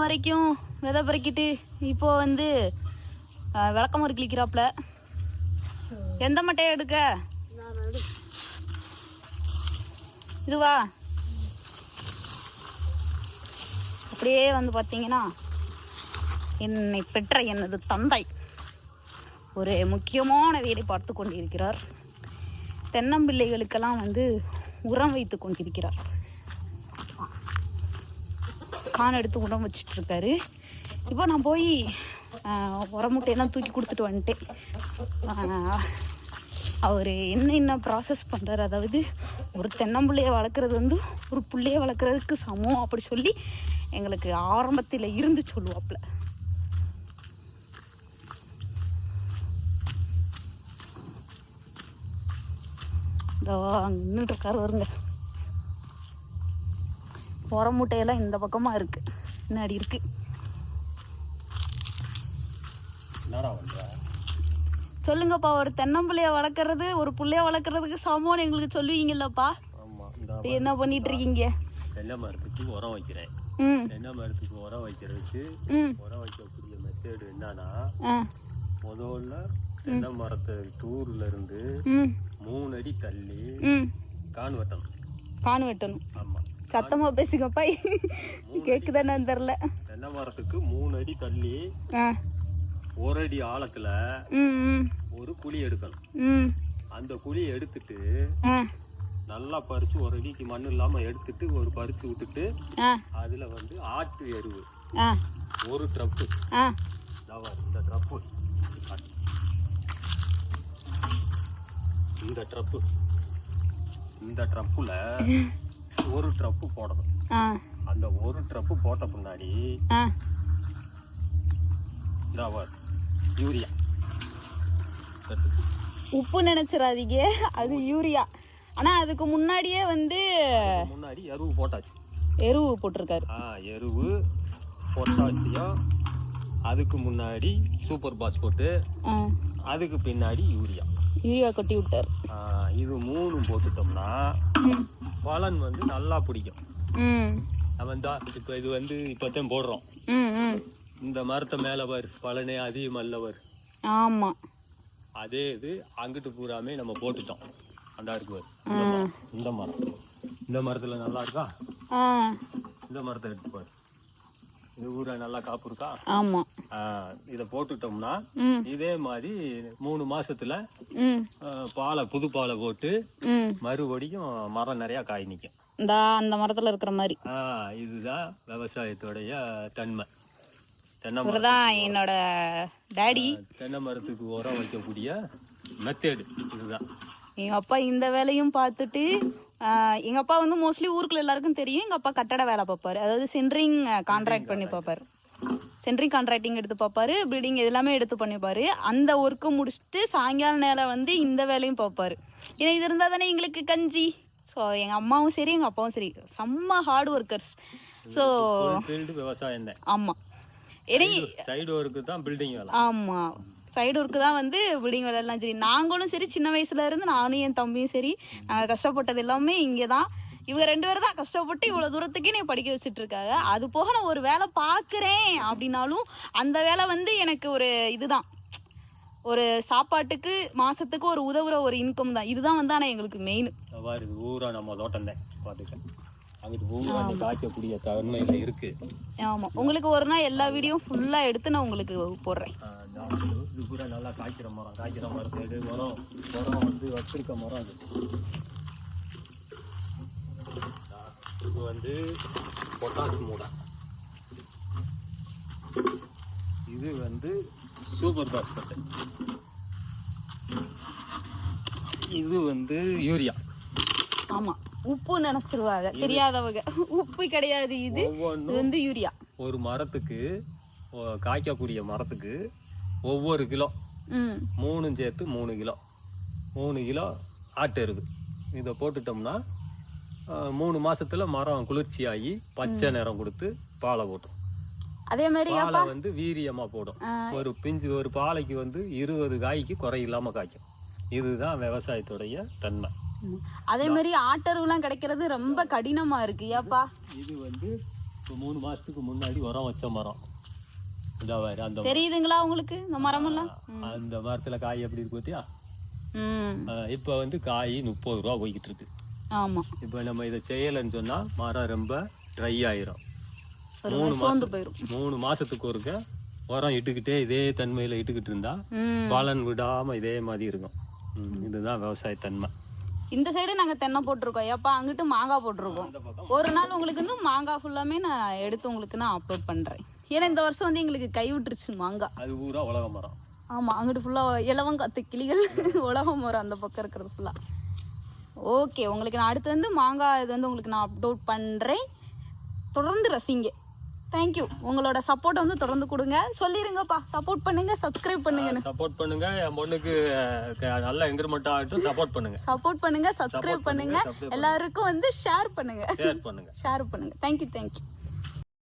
வரைக்கும் விதை பறிக்கிட்டு இப்போ வந்து விளக்கமாறு கிளிக்கிறாப்புல. எந்த மட்டையை எடுக்க? இதுவா? அப்படியே வந்து பார்த்தீங்கன்னா என்னை பெற்ற எனது தந்தை ஒரு முக்கியமான வேலை பார்த்து கொண்டிருக்கிறார். தென்னம்பிள்ளைகளுக்கெல்லாம் வந்து உரம் வைத்து கொண்டிருக்கிறார். கான் எடுத்து உரம் வச்சிட்டு இருக்காரு. இப்போ நான் போய் உரமுட்டையெல்லாம் தூக்கி கொடுத்துட்டு வந்துட்டேன். அவர் என்ன ப்ராசஸ் பண்ணுறாரு, அதாவது ஒரு தென்னம்பிள்ளையை வளர்க்குறது வந்து ஒரு பிள்ளைய வளர்க்குறதுக்கு சமம் அப்படி சொல்லி எங்களுக்கு ஆரம்பத்தில் இருந்து சொல்லுவாப்புல. இதோ நின்றுட்டு இருக்காரு வருங்க. உரமுட்டையெல்லாம் இந்த பக்கமாக இருக்கு, முன்னாடி இருக்கு. சொல்லுங்கப்பா, ஒரு தென்னம்பிள்ளைய வளர்க்கறது ஒரு புள்ளைய வளர்க்கறதுக்கு சமம்னு எங்களுக்கு சொல்லுவீங்கல்லப்பா. என்ன பண்ணிட்டு இருக்கீங்க? தென்னை மரத்துக்கு உரம் வைக்கிறேன். தென்னை மரத்துக்கு உரம் வைக்கிறதுக்கு உரம் வைக்கக்கூடிய மெத்தேடு என்னன்னா, முதல்ல தென்னை மரத்தை தூர்ல இருந்து 3 அடி தள்ளி கான் வெட்டணும். ஆமா, சத்தமா பேசுங்கப்பா, கேக்குதானு தெரியல. தென்னை மரத்துக்கு 3 அடி தள்ளி 1 அடி ஆழத்துல ஒரு குழி எடுக்கணும். அந்த குழியை எடுத்துட்டு நல்லா பறிச்சு 1 அடிக்கு மண் இல்லாம எடுத்துட்டு ஒரு பறிச்சு விட்டுட்டு அதுல வந்து ஆட்டு எருவு 1 ட்ரப்பு, இந்த ட்ரப்புல 1 ட்ரப்பு போடணும். அந்த 1 ட்ரப்பு போட்ட பின்னாடி யூரியா, உப்பு நினைச்சிடாதீங்க, அது யூரியா. ஆனா அதுக்கு முன்னாடியே வந்து முன்னாடி எருவு போட்டாச்சு. எருவு போட்டிருக்காரு. எருவு பொட்டாசியம், அதுக்கு முன்னாடி சூப்பர் பாஸ்போர்ட், அதுக்கு பின்னாடி யூரியா கொட்டி விட்டாரு. இது 3 போட்டுட்டோம்னா பலன் வந்து நல்லா பிடிக்கும். நம்ம இப்ப இது வந்து இப்பதான் போடுறோம். இந்த மரத்தை மேல வர் பலனே அதிகமல்லவர். ஆமா, அதே இது அங்கிட்டு பூராமே நம்ம போட்டுட்டோம். அந்த இருக்கு இந்த மரத்துல நல்லா இருக்கா? இந்த மரத்தை எடுத்து பாரு, இது ஊரா நல்லா காப்பு இருக்கா? ஆமா. இத போட்டுட்டோம்னா இதே மாதிரி 3 மாசத்துல புது பாலை போட்டு மறுபடியும் மரம் நிறைய காய் நிக்கும். அந்த மரத்துல இருக்கிற மாதிரி. இதுதான் விவசாயத்துடைய தன்மை. என்னோட டாடி தென்னை மரத்துக்கு உரம் வைக்கக்கூடிய மெத்தேடு இதுதான். எங்க அப்பா இந்த வேலையும் பார்த்துட்டு, எங்க அப்பா வந்து மோஸ்ட்லி ஊருக்குள்ள எல்லாருக்கும் தெரியும், எங்க அப்பா கட்டட வேலை பார்ப்பாரு. அதாவது சென்ட்ரிங் கான்ட்ராக்ட் பண்ணி பார்ப்பாரு. சென்ட்ரிங் கான்ட்ராக்டிங் எடுத்து பார்ப்பாரு, பில்டிங் எல்லாமே எடுத்து பண்ணிப்பாரு. அந்த ஒர்க்கு முடிச்சுட்டு சாயங்கால நேரம் வந்து இந்த வேலையும் பார்ப்பாரு. ஏன்னா இது இருந்தா தானே எங்களுக்கு கஞ்சி. ஸோ எங்க அம்மாவும் சரி எங்க அப்பாவும் சரி செம்ம ஹார்ட் ஒர்க்கர்ஸ். ஸோ விவசாயம் தான். ஆமா, சைடு ஒர்க்கு தான் பில்டிங் வேலை. ஆமா, சைடு ஒர்க்கு தான் வந்து பில்டிங் வேலை எல்லாம் சரி. நாங்களும் சரி, சின்ன வயசுல இருந்து நானும் என் தம்பியும் சரி, நாங்கள் கஷ்டப்பட்டது எல்லாமே இங்கே தான். இவங்க 2 பேரும் தான் கஷ்டப்பட்டு இவ்வளோ தூரத்துக்கே நீ படிக்க வச்சுட்டு இருக்காங்க. அது போக நான் ஒரு வேலை பார்க்குறேன் அப்படின்னாலும் அந்த வேலை வந்து எனக்கு ஒரு இதுதான், ஒரு சாப்பாட்டுக்கு மாசத்துக்கு ஒரு உதவுற ஒரு இன்கம் தான். இதுதான் வந்து ஆனால் எங்களுக்கு மெயின். ஊரா நம்ம தோட்டம் தான் பார்த்துக்கேன், அங்கிட்டு ஊரா காய்க்கக்கூடிய தன்மையில இருக்கு. ஆமா, உங்களுக்கு ஒரு நாள் எல்லா வீடியோ ஃபுல்லா எடுத்து நான் உங்களுக்கு போடுறேன். இது பூரா நல்லா காய்க்கிற மரத்தேடு மரம் வந்து வச்சிருக்க மரம். இது வந்து பொட்டாஸ் மூடா, இது வந்து சூப்பர் பாஸ்போர்ட், இது வந்து யூரியா. ஆமா, உப்பு நினைச்சிருவாங்க தெரியாதவங்க, உப்பு கிடையாது, இது வந்து யூரியா. ஒரு மரத்துக்கு காய்க்கக்கூடிய மரத்துக்கு ஒவ்வொரு கிலோ 3 சேர்த்து 3 கிலோ 3 கிலோ ஆட்டு எருவு இதை போட்டுட்டோம்னா 3 மாசத்துல மரம் குளிர்ச்சியாகி பச்சை நிறம் கொடுத்து பாலை போட்டும். அதே மாதிரி பாலை வந்து வீரியமா போடும். ஒரு பிஞ்சு ஒரு பாலைக்கு வந்து 20 காய்க்கு குறை இல்லாம காய்க்கும். இதுதான் விவசாயத்துடைய தன்மை. அதே மாதிரி ஆட்டருவெல்லாம் கிடைக்கிறது ரொம்ப கடினமா இருக்கு. ஏப்பா இது வந்து இப்போ 3 மாசத்துக்கு முன்னாடி உரம் வச்ச மரம் இந்த மாதிரி அந்த தெரியுதுங்களா உங்களுக்கு இந்த மரமெல்லாம்? அந்த மரத்துல காய் எப்படி இருக்கு பார்த்தியா? ம் இப்போ வந்து காய் 30 ரூபா போய்கிட்டு இருக்கு. ஆமா. இப்போ நம்ம இதை செய்யலைன்னு சொன்னா மரம் ரொம்ப ட்ரை ஆயிரும். சோர்ந்து போயிடும். 3 மாசத்துக்கு ஒருக்க உரம் இட்டுக்கிட்டே இதே தன்மையில இட்டுக்கிட்டு இருந்தா பலன் விடாம இதே மாதிரி இருக்கும். இதுதான் விவசாய தன்மை. இந்த சைடு நாங்க தென்னை போட்டிருக்கோம். ஏப்பா அங்கிட்டு மாங்காய் போட்டிருக்கோம். ஒரு நாள் உங்களுக்கு வந்து மாங்காய் ஃபுல்லாமே நான் எடுத்து உங்களுக்கு நான் அப்லோட் பண்றேன். ஏன்னா இந்த வருஷம் வந்து எங்களுக்கு கை விட்டுருச்சு மாங்காய். அது பூரா உலக மரம். ஆமா, அங்கிட்டு ஃபுல்லா இலவங்காத்து கிளிகள் உலக மரம் அந்த பக்கம் இருக்கிறது ஃபுல்லா. ஓகே, உங்களுக்கு நான் அடுத்து வந்து மாங்காய் இது வந்து உங்களுக்கு நான் அப்லோட் பண்றேன். தொடர்ந்து ரசிங்க. தேங்க்யூ. உங்களோட சப்போர்ட்டை வந்து தொடர்ந்து கொடுங்க. சொல்லிருங்கப்பா, சப்போர்ட் பண்ணுங்க, சப்ஸ்கிரைப் பண்ணுங்க. சப்போர்ட் பண்ணுங்க. என் பொண்ணுக்கு நல்ல இன்கிரிமெண்ட் ஆகட்டும். சப்போர்ட் பண்ணுங்க, சப்போர்ட் பண்ணுங்க, சப்ஸ்கிரைப் பண்ணுங்க. எல்லாருக்கும் வந்து ஷேர் பண்ணுங்க. ஷேர் பண்ணுங்க. ஷேர் பண்ணுங்க. தேங்க்யூ.